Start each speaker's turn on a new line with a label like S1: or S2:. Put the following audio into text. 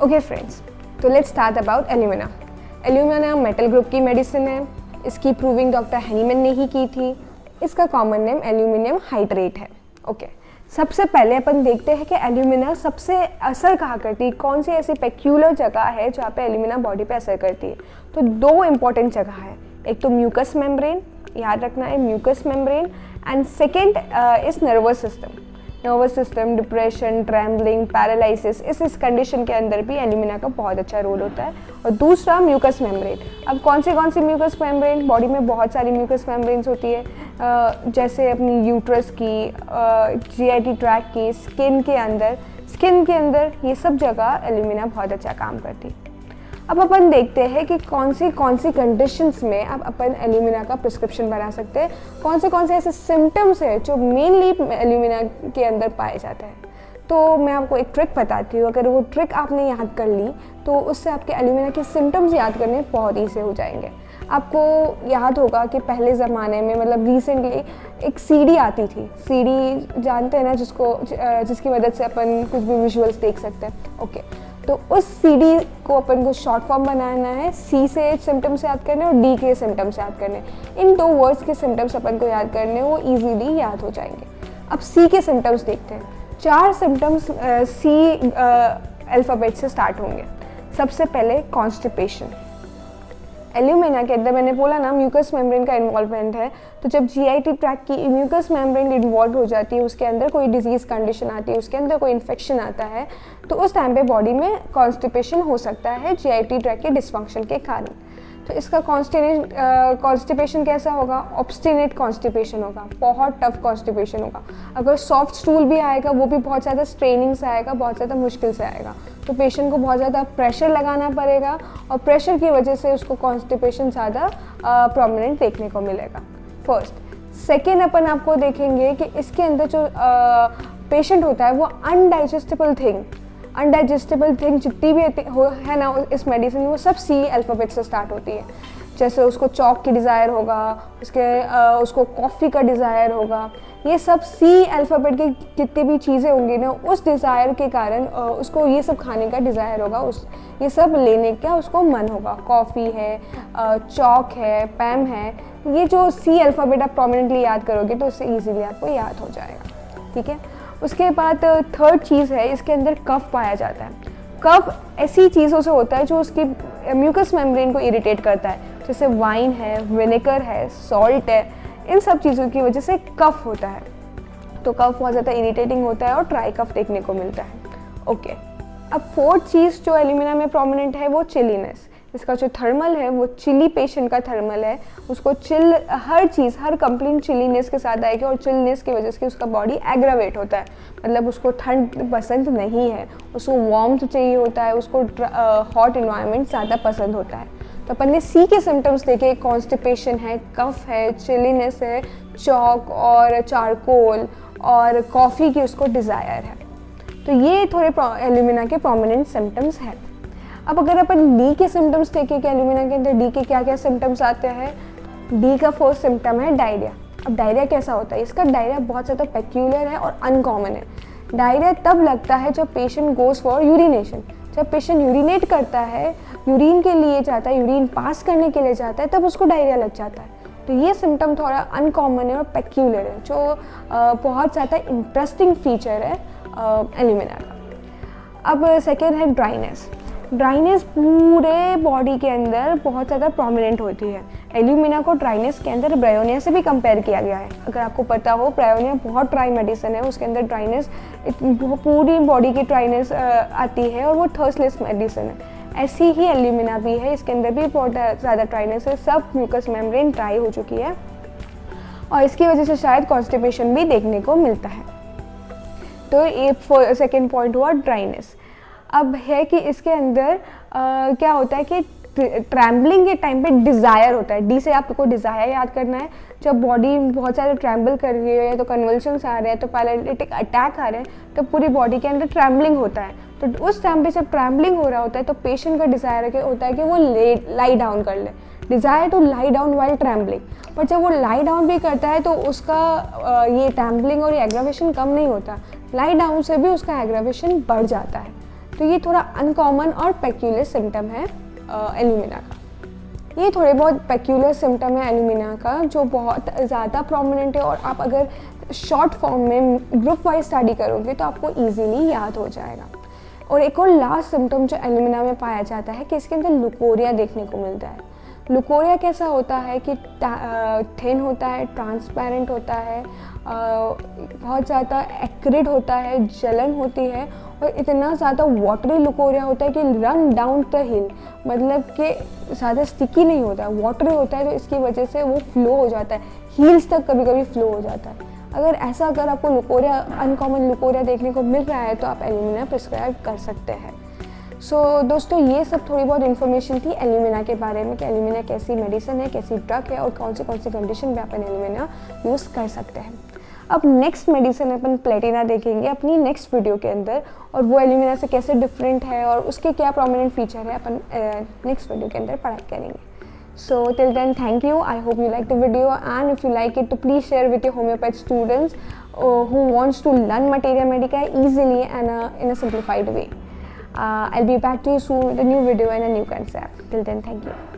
S1: Okay friends, तो let's start about alumina. Alumina metal group की medicine है। इसकी प्रूविंग डॉक्टर हैनीमैन ने ही की थी। इसका कॉमन नेम एल्यूमिनियम हाइड्रेट है। ओके, सबसे पहले अपन देखते हैं कि एल्यूमिना सबसे असर कहाँ करती है, कौन सी ऐसी पेक्यूलर जगह है जहाँ पे एल्यूमिना बॉडी पे असर करती है। तो दो इंपॉर्टेंट जगह है, एक तो म्यूकस मेम्ब्रेन, याद रखना है mucous membrane, and second is nervous system. Nervous system, depression, trembling, paralysis, इस कंडीशन के अंदर भी एल्यूमिना का बहुत अच्छा रोल होता है। और दूसरा म्यूकस मेम्ब्रेन। अब कौन सी म्यूकस मेम्ब्रेन, बॉडी में बहुत सारी म्यूकस मेम्ब्रेन्स होती है, जैसे अपनी यूट्रस की, जीआईटी ट्रैक की, स्किन के अंदर ये सब जगह एल्यूमिना बहुत अच्छा काम करती है। अब अपन देखते हैं कि कौन सी कंडीशंस में अब अपन एल्यूमिना का प्रिस्क्रिप्शन बना सकते हैं, कौन से ऐसे सिम्टम्स है जो मेनली एल्यूमिना के अंदर पाए जाते हैं। तो मैं आपको एक ट्रिक बताती हूँ, अगर वो ट्रिक आपने याद कर ली तो उससे आपके एल्यूमिना के सिम्टम्स याद करने बहुत ईजी हो जाएंगे। आपको याद होगा कि पहले ज़माने में, मतलब रिसेंटली, एक सीडी आती थी। सीडी जानते हैं ना, जिसकी मदद से अपन कुछ भी विजुअल्स देख सकते हैं। ओके, तो उस सीडी को अपन को शॉर्ट फॉर्म बनाना है, सी से सिम्टम्स याद करने और डी के सिम्टम्स याद करने। इन दो वर्ड्स के सिम्टम्स अपन को याद करने, वो इजीली याद हो जाएंगे। अब सी के सिम्टम्स देखते हैं। 4 सिम्टम्स सी अल्फ़ाबेट से स्टार्ट होंगे। सबसे पहले कॉन्स्टिपेशन। एल्यूमिना के अंदर मैंने बोला ना म्यूकस मेम्ब्रेन का इन्वॉल्वमेंट है, तो जब जीआईटी ट्रैक की म्यूकस मेम्ब्रेन इन्वॉल्व हो जाती है, उसके अंदर कोई डिजीज़ कंडीशन आती है, उसके अंदर कोई इन्फेक्शन आता है, तो उस टाइम पे बॉडी में कॉन्स्टिपेशन हो सकता है जीआईटी ट्रैक के डिसफंक्शन के कारण। तो इसका कॉन्स्टिपेशन कैसा होगा? ऑब्स्टिनेट कॉन्स्टिपेशन होगा, बहुत टफ कॉन्स्टिपेशन होगा। अगर सॉफ्ट स्टूल भी आएगा वो भी बहुत ज़्यादा स्ट्रेनिंग से आएगा, बहुत ज़्यादा मुश्किल से आएगा। तो पेशेंट को बहुत ज़्यादा प्रेशर लगाना पड़ेगा और प्रेशर की वजह से उसको कॉन्स्टिपेशन ज़्यादा प्रोमिनेंट देखने को मिलेगा। फर्स्ट। सेकेंड, अपन आपको देखेंगे कि इसके अंदर जो पेशेंट होता है वो अनडाइजेस्टेबल थिंग जितनी भी है ना इस मेडिसिन, वो सब सी अल्फ़ाबेट से स्टार्ट होती है। जैसे उसको चॉक की डिज़ायर होगा, उसको कॉफ़ी का डिज़ायर होगा, ये सब सी अल्फ़ाबेट की जितनी भी चीज़ें होंगी ना, उस डिज़ायर के कारण उसको ये सब खाने का डिज़ायर होगा, ये सब लेने का उसको मन होगा। कॉफ़ी है, चॉक है, पैम है, ये जो सी अल्फ़ाबेट आप प्रोमिनेंटली याद करोगे तो उससे ईजीली आपको याद हो जाएगा। ठीक है। उसके बाद थर्ड चीज़ है, इसके अंदर कफ पाया जाता है। कफ ऐसी चीज़ों से होता है जो उसकी म्यूकस मेम्ब्रेन को इरिटेट करता है, जैसे वाइन है, विनेगर है, सॉल्ट है, इन सब चीज़ों की वजह से कफ होता है। तो कफ बहुत ज़्यादा इरिटेटिंग होता है और ड्राई कफ देखने को मिलता है। ओके, अब फोर्थ चीज़ जो एल्यूमिना में प्रोमिनेंट है वो चिलीनेस। इसका जो थर्मल है वो चिली पेशेंट का थर्मल है, उसको हर कंप्लेंट चिलीनेस के साथ आएगी और चिलनेस की वजह से उसका बॉडी एग्रावेट होता है, मतलब उसको ठंड पसंद नहीं है, उसको वार्मथ चाहिए होता है, उसको हॉट इन्वायरमेंट ज़्यादा पसंद होता है। तो अपन ने सी के सिम्टम्स देखे, कॉन्स्टिपेशन है, कफ है, चिलीनेस है, चॉक और चारकोल और कॉफ़ी की उसको डिज़ायर है। तो ये थोड़े एल्यूमिना के प्रोमिनेंट सिम्टम्स हैं। अब अगर अपन डी के सिम्टम्स देखें कि एल्यूमिना के अंदर डी के क्या क्या सिम्टम्स आते हैं, डी का फर्स्ट सिम्टम है डायरिया। अब डायरिया कैसा होता है? इसका डायरिया बहुत ज़्यादा पेक्यूलर है और अनकॉमन है। डायरिया तब लगता है जब पेशेंट गोज़ फॉर यूरिनेशन, जब पेशेंट यूरिनेट करता है, यूरिन के लिए जाता है, यूरिन पास करने के लिए जाता है, तब उसको डायरिया लग जाता है। तो ये सिम्टम थोड़ा अनकॉमन है और पेक्यूलर है, जो बहुत ज़्यादा इंटरेस्टिंग फीचर है एल्यूमिना का। अब सेकेंड है ड्राइनेस। ड्राइनेस पूरे बॉडी के अंदर बहुत ज़्यादा प्रोमिनेंट होती है। एल्यूमिना को ड्राइनेस के अंदर ब्रायोनिया से भी कंपेयर किया गया है। अगर आपको पता हो, ब्रायोनिया बहुत ड्राई मेडिसिन है, उसके अंदर ड्राइनेस पूरी बॉडी की ड्राइनेस आती है और वो थर्स्टलेस मेडिसिन है। ऐसी ही एल्यूमिना भी है, इसके अंदर भी बहुत ज़्यादा ड्राइनेस है, सब म्यूकस मेम्ब्रेन ड्राई हो चुकी है और इसकी वजह से शायद कॉन्स्टिपेशन भी देखने को मिलता है। तो ये सेकेंड पॉइंट हुआ ड्राइनेस। अब है कि इसके अंदर क्या होता है कि ट्रैम्बलिंग के टाइम पे डिज़ायर होता है। डी से आपको डिज़ायर याद करना है। जब बॉडी बहुत ज़्यादा ट्रैम्बल कर रही है, तो कन्वल्शंस आ रहे हैं, तो पैरालिटिक अटैक आ रहे हैं, तो पूरी बॉडी के अंदर ट्रैम्बलिंग होता है। तो उस टाइम पे जब ट्रैम्बलिंग हो रहा होता है तो पेशेंट का डिज़ायर होता है कि वो लाई डाउन कर ले, desire to lie down while trembling. पर जब वो लाई डाउन भी करता है तो उसका ये ट्रैम्बलिंग और ये एग्रावेशन कम नहीं होता, लाई डाउन से भी उसका एग्रावेशन बढ़ जाता है। तो ये थोड़ा अनकॉमन और पेक्यूलर सिम्टम है एल्यूमिना का। ये थोड़े बहुत पेक्यूलर सिम्टम है एल्यूमिना का जो बहुत ज़्यादा प्रोमिनेंट है, और आप अगर शॉर्ट फॉर्म में ग्रुप वाइज स्टडी करोगे तो आपको ईजीली याद हो जाएगा। और एक और लास्ट सिम्टम जो एल्यूमिना में पाया जाता है कि इसके अंदर लुकोरिया देखने को मिलता है। लुकोरिया कैसा होता है कि थिन होता है, ट्रांसपेरेंट होता है, बहुत ज़्यादा एक्रिड होता है, जलन होती है, और इतना ज़्यादा वाटरी लुकोरिया होता है कि रन डाउन द हिल, मतलब कि ज़्यादा स्टिकी नहीं होता है, वाटरी होता है, तो इसकी वजह से वो फ्लो हो जाता है, हील्स तक कभी कभी फ्लो हो जाता है। अगर आपको लुकोरिया, अनकॉमन लुकोरिया देखने को मिल रहा है तो आप एल्यूमिना प्रिस्क्राइब कर सकते हैं। दोस्तों, ये सब थोड़ी बहुत इन्फॉर्मेशन थी एल्यूमिना के बारे में कि एल्यूमिना कैसी मेडिसिन है, कैसी ड्रग है, और कौन सी कंडीशन में अपन एल्यूमिना यूज़ कर सकते हैं। अब नेक्स्ट मेडिसिन अपन प्लेटिना देखेंगे अपनी नेक्स्ट वीडियो के अंदर, और वो एल्यूमिना से कैसे डिफरेंट है और उसके क्या प्रोमिनेंट फीचर है अपन नेक्स्ट वीडियो के अंदर पढ़ाई करेंगे। So till then, thank you. I hope you liked the video, and if you like it, to please share with your homeopath students who wants to learn Materia Medica easily and in a simplified way. I'll be back to you soon with a new video and a new concept. Till then, thank you.